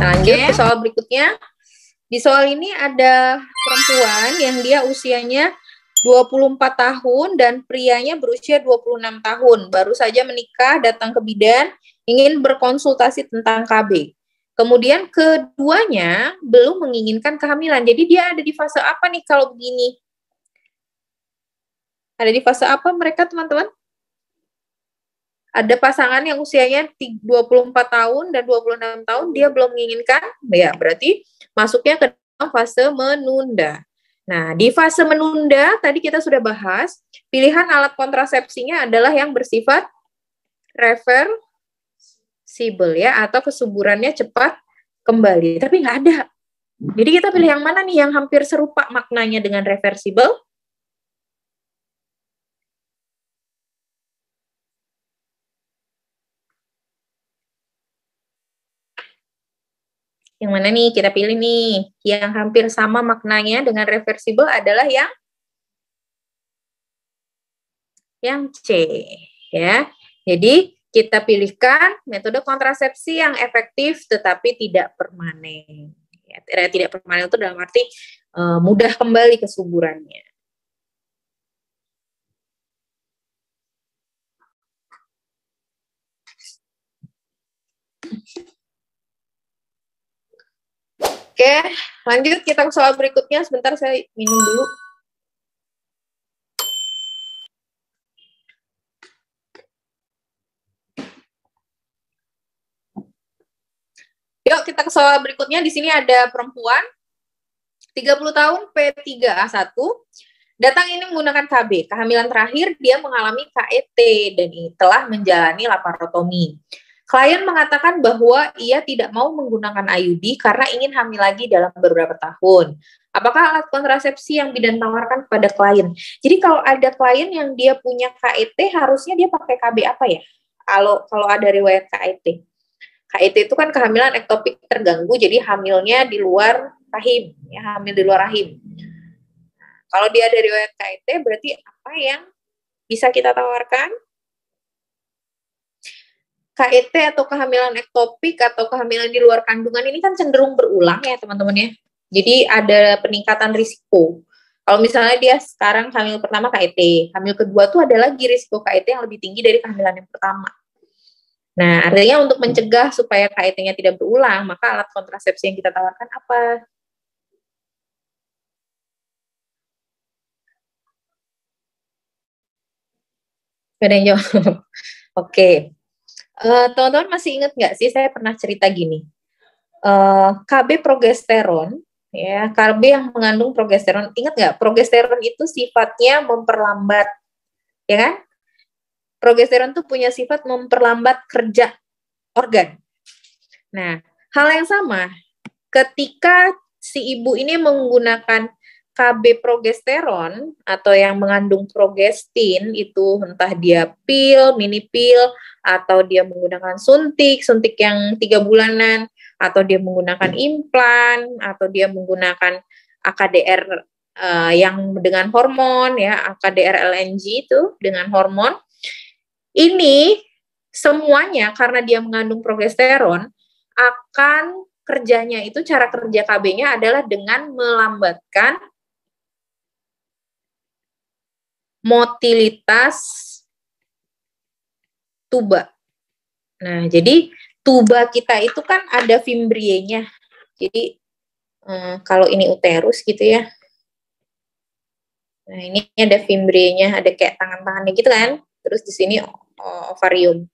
Lanjut ke soal berikutnya. Di soal ini ada perempuan yang dia usianya 24 tahun dan prianya berusia 26 tahun. Baru saja menikah, datang ke bidan, ingin berkonsultasi tentang KB. Kemudian keduanya belum menginginkan kehamilan. Jadi dia ada di fase apa nih kalau begini? Ada di fase apa mereka, teman-teman? Ada pasangan yang usianya 24 tahun dan 26 tahun, dia belum menginginkan, ya berarti masuknya ke dalam fase menunda. Nah, di fase menunda, tadi kita sudah bahas, pilihan alat kontrasepsinya adalah yang bersifat reversible ya, atau kesuburannya cepat kembali. Tapi nggak ada. Jadi kita pilih yang mana nih yang hampir serupa maknanya dengan reversible? Yang mana nih kita pilih nih? Yang hampir sama maknanya dengan reversible adalah yang C ya. Jadi kita pilihkan metode kontrasepsi yang efektif tetapi tidak permanen. Ya, tidak permanen itu dalam arti mudah kembali kesuburannya. Oke, lanjut kita ke soal berikutnya. Sebentar saya minum dulu. Yuk kita ke soal berikutnya. Di sini ada perempuan 30 tahun P3A1 datang ini menggunakan KB. Kehamilan terakhir dia mengalami KET dan telah menjalani laparotomi. Klien mengatakan bahwa ia tidak mau menggunakan IUD karena ingin hamil lagi dalam beberapa tahun. Apakah alat kontrasepsi yang bidan tawarkan kepada klien? Jadi kalau ada klien yang dia punya KET, harusnya dia pakai KB apa ya? Kalau ada riwayat KET. KET itu kan kehamilan ektopik terganggu, jadi hamilnya di luar rahim, ya, hamil di luar rahim. Kalau dia ada riwayat KET, berarti apa yang bisa kita tawarkan? KET atau kehamilan ektopik atau kehamilan di luar kandungan ini kan cenderung berulang ya teman-teman ya. Jadi ada peningkatan risiko. Kalau misalnya dia sekarang hamil pertama KET, hamil kedua tuh ada lagi risiko KET yang lebih tinggi dari kehamilan yang pertama. Nah, artinya untuk mencegah supaya KET-nya tidak berulang, maka alat kontrasepsi yang kita tawarkan apa? Gak ada yang jawab. Oke. Teman-teman masih ingat nggak sih saya pernah cerita gini, KB progesteron ya, KB yang mengandung progesteron, ingat nggak progesteron itu sifatnya memperlambat, ya kan? Progesteron tuh punya sifat memperlambat kerja organ. Nah, hal yang sama ketika si ibu ini menggunakan KB progesteron atau yang mengandung progestin itu entah dia pil, mini pil, atau dia menggunakan suntik yang 3 bulanan, atau dia menggunakan implan, atau dia menggunakan AKDR yang dengan hormon ya, AKDR LNG itu dengan hormon. Ini semuanya karena dia mengandung progesteron akan kerjanya itu, cara kerja KB-nya adalah dengan melambatkan motilitas tuba. Nah, jadi tuba kita itu kan ada fimbrienya. Jadi kalau ini uterus gitu ya. Nah, ini ada fimbrienya, ada kayak tangan-tangannya gitu kan. Terus di sini ovarium.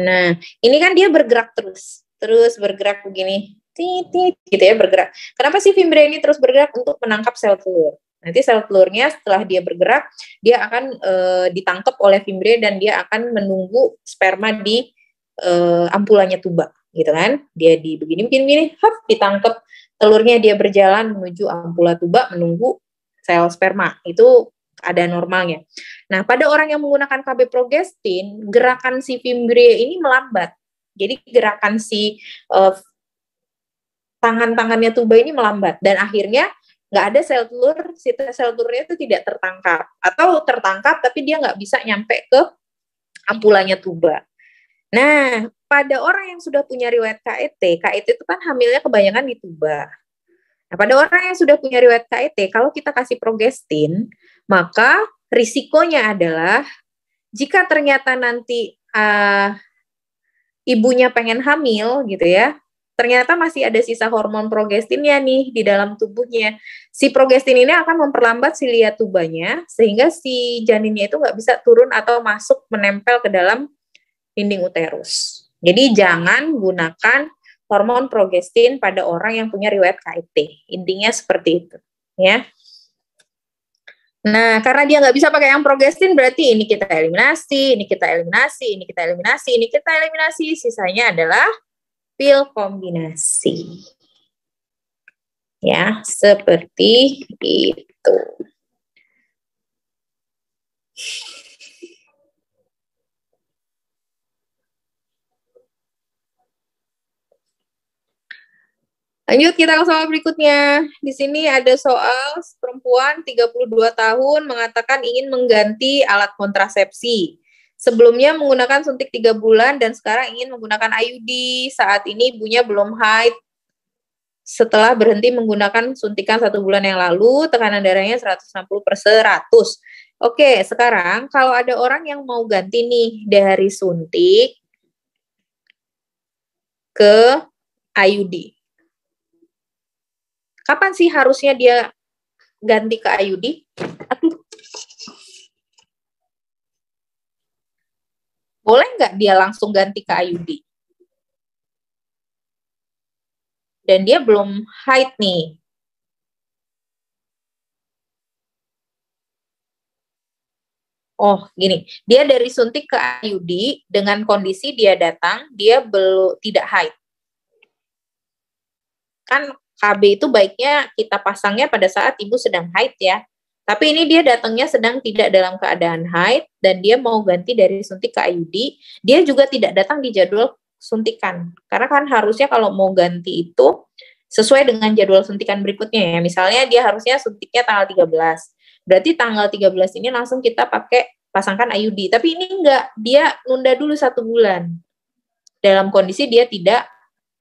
Nah, ini kan dia bergerak terus bergerak begini. Titit gitu ya, bergerak. Kenapa sih fimbria ini terus bergerak? Untuk menangkap sel telur. Nanti sel telurnya setelah dia bergerak, dia akan ditangkap oleh fimbria dan dia akan menunggu sperma di ampulanya tuba, gitu kan? Dia di begini, hop, ditangkap telurnya, dia berjalan menuju ampula tuba menunggu sel sperma. Itu ada normalnya. Nah, pada orang yang menggunakan KB progestin, gerakan si fimbria ini melambat. Jadi gerakan si tangan-tangannya tuba ini melambat dan akhirnya nggak ada sel telur, si sel telurnya itu tidak tertangkap atau tertangkap tapi dia nggak bisa nyampe ke ampulanya tuba. Nah, pada orang yang sudah punya riwayat KET itu kan hamilnya kebanyakan di tuba. Nah, pada orang yang sudah punya riwayat KET, kalau kita kasih progestin, maka risikonya adalah jika ternyata nanti ibunya pengen hamil gitu ya, ternyata masih ada sisa hormon progestinnya nih di dalam tubuhnya. Si progestin ini akan memperlambat silia tubanya sehingga si janinnya itu nggak bisa turun atau masuk menempel ke dalam dinding uterus. Jadi jangan gunakan hormon progestin pada orang yang punya riwayat KIT. Intinya seperti itu, ya. Nah, karena dia nggak bisa pakai yang progestin, berarti ini kita eliminasi, ini kita eliminasi, ini kita eliminasi, ini kita eliminasi. Sisanya adalah pil kombinasi. Ya, seperti itu. Lanjut kita ke soal berikutnya. Di sini ada soal perempuan 32 tahun mengatakan ingin mengganti alat kontrasepsi. Sebelumnya menggunakan suntik 3 bulan dan sekarang ingin menggunakan IUD. Saat ini ibunya belum haid. Setelah berhenti menggunakan suntikan 1 bulan yang lalu, tekanan darahnya 160/100. Oke, sekarang kalau ada orang yang mau ganti nih dari suntik ke IUD. Kapan sih harusnya dia ganti ke IUD? Boleh nggak dia langsung ganti ke IUD? Dan dia belum haid nih. Oh, gini. Dia dari suntik ke IUD dengan kondisi dia datang, dia belum tidak haid. Kan KB itu baiknya kita pasangnya pada saat ibu sedang haid ya. Tapi ini dia datangnya sedang tidak dalam keadaan haid dan dia mau ganti dari suntik ke IUD. Dia juga tidak datang di jadwal suntikan. Karena kan harusnya kalau mau ganti itu sesuai dengan jadwal suntikan berikutnya ya. Misalnya dia harusnya suntiknya tanggal 13. Berarti tanggal 13 ini langsung kita pasangkan IUD. Tapi ini enggak, dia nunda dulu 1 bulan. Dalam kondisi dia tidak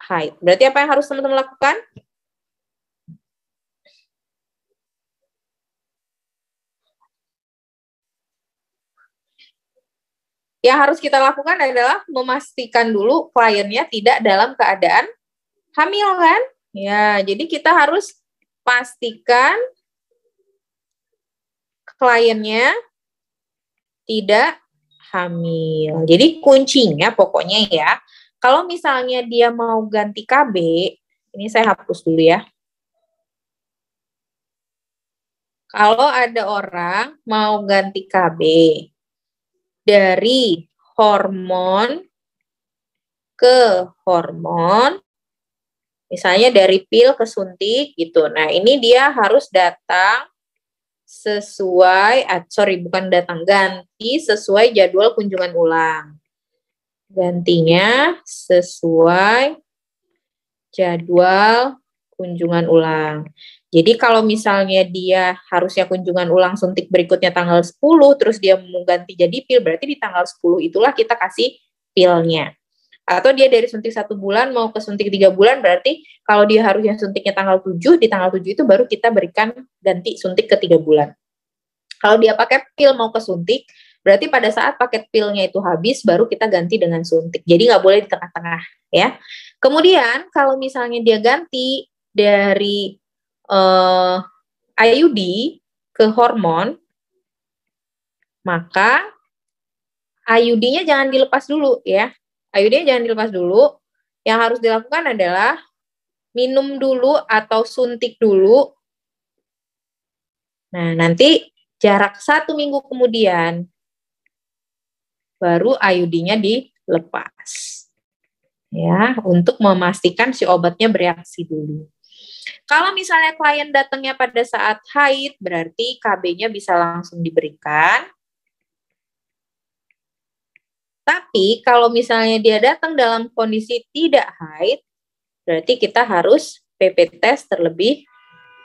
haid. Berarti apa yang harus teman-teman lakukan? Yang harus kita lakukan adalah memastikan dulu kliennya tidak dalam keadaan hamil kan? Ya, jadi kita harus pastikan kliennya tidak hamil. Jadi kuncinya pokoknya ya, kalau misalnya dia mau ganti KB, ini saya hapus dulu ya. Kalau ada orang mau ganti KB dari hormon ke hormon, misalnya dari pil ke suntik gitu. Nah, ini dia harus datang sesuai, ganti sesuai jadwal kunjungan ulang. Gantinya sesuai jadwal kunjungan ulang. Jadi kalau misalnya dia harusnya kunjungan ulang suntik berikutnya tanggal 10, terus dia mau ganti jadi pil, berarti di tanggal 10 itulah kita kasih pilnya. Atau dia dari suntik 1 bulan mau ke suntik 3 bulan, berarti kalau dia harusnya suntiknya tanggal 7, di tanggal 7 itu baru kita berikan ganti suntik ke 3 bulan. Kalau dia pakai pil mau ke suntik, berarti pada saat paket pilnya itu habis, baru kita ganti dengan suntik. Jadi nggak boleh di tengah-tengah, ya. Kemudian kalau misalnya dia ganti dari IUD ke hormon, maka IUD-nya jangan dilepas dulu ya. IUD-nya jangan dilepas dulu. Yang harus dilakukan adalah minum dulu atau suntik dulu. Nah, nanti jarak 1 minggu kemudian baru IUD-nya dilepas. Ya, untuk memastikan si obatnya bereaksi dulu. Kalau misalnya klien datangnya pada saat haid, berarti KB-nya bisa langsung diberikan. Tapi kalau misalnya dia datang dalam kondisi tidak haid, berarti kita harus PP test terlebih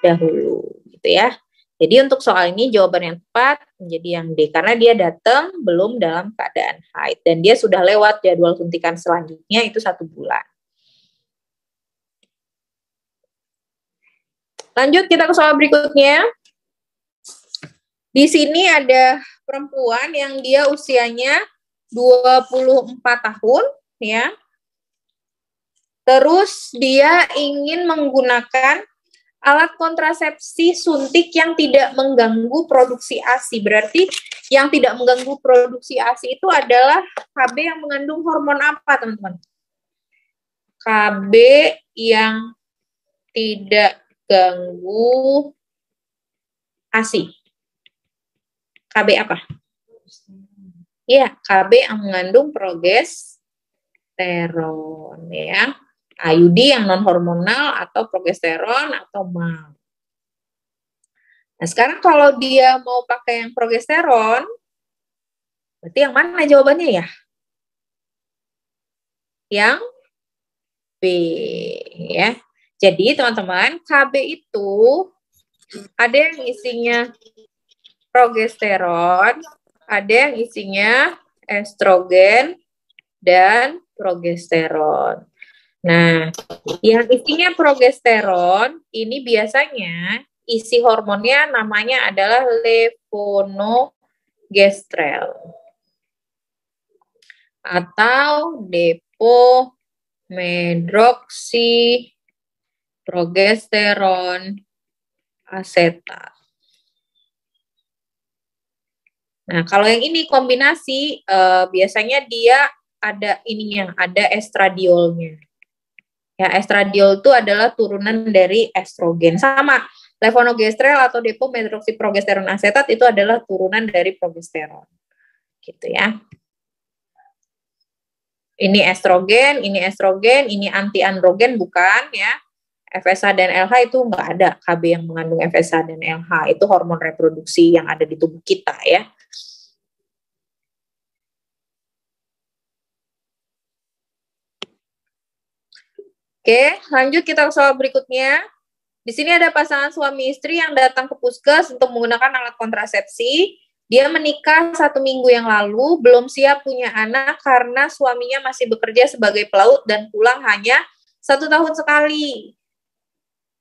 dahulu, gitu ya. Jadi untuk soal ini jawaban yang tepat menjadi yang D, karena dia datang belum dalam keadaan haid dan dia sudah lewat jadwal suntikan selanjutnya itu 1 bulan. Lanjut kita ke soal berikutnya. Di sini ada perempuan yang dia usianya 24 tahun ya. Terus dia ingin menggunakan alat kontrasepsi suntik yang tidak mengganggu produksi ASI. Berarti yang tidak mengganggu produksi ASI itu adalah KB yang mengandung hormon apa, teman-teman? KB yang tidak ganggu ASI. KB apa? Ya, KB yang mengandung progesteron ya. IUD yang non hormonal atau progesteron atau MAM. Nah, sekarang kalau dia mau pakai yang progesteron, berarti yang mana jawabannya ya? Yang B ya. Jadi teman-teman, KB itu ada yang isinya progesteron, ada yang isinya estrogen dan progesteron. Nah, yang isinya progesteron ini biasanya isi hormonnya namanya adalah levonorgestrel atau depomedroksiprogesteron asetat. Nah, kalau yang ini kombinasi biasanya dia ada ininya, ada estradiolnya. Ya, estradiol itu adalah turunan dari estrogen. Sama, levonorgestrel atau depomedroksiprogesteron asetat itu adalah turunan dari progesteron. Gitu ya. Ini estrogen, ini anti-androgen bukan ya. FSH dan LH itu enggak ada KB yang mengandung FSH dan LH. Itu hormon reproduksi yang ada di tubuh kita ya. Oke, lanjut kita ke soal berikutnya. Di sini ada pasangan suami istri yang datang ke puskes untuk menggunakan alat kontrasepsi. Dia menikah 1 minggu yang lalu, belum siap punya anak karena suaminya masih bekerja sebagai pelaut dan pulang hanya 1 tahun sekali.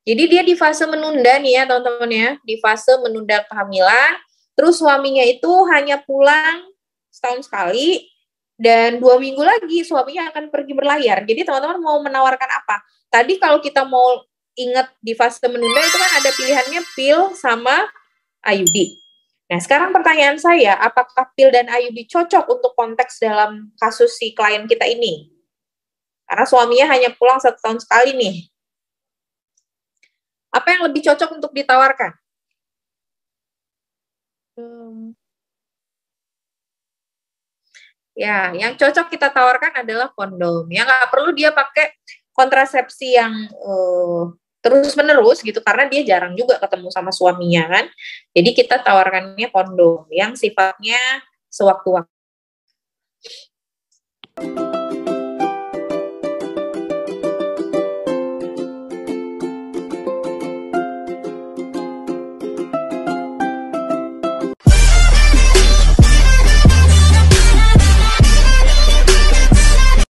Jadi dia di fase menunda nih ya teman-teman ya, di fase menunda kehamilan. Terus suaminya itu hanya pulang setahun sekali. Dan 2 minggu lagi suaminya akan pergi berlayar. Jadi teman-teman mau menawarkan apa? Tadi kalau kita mau ingat di fase menunda itu kan ada pilihannya pil sama IUD. Nah sekarang pertanyaan saya, apakah pil dan IUD cocok untuk konteks dalam kasus si klien kita ini? Karena suaminya hanya pulang 1 tahun sekali nih. Apa yang lebih cocok untuk ditawarkan? Ya, yang cocok kita tawarkan adalah kondom. Ya, nggak perlu dia pakai kontrasepsi yang terus-menerus gitu, karena dia jarang juga ketemu sama suaminya kan. Jadi kita tawarkannya kondom yang sifatnya sewaktu-waktu.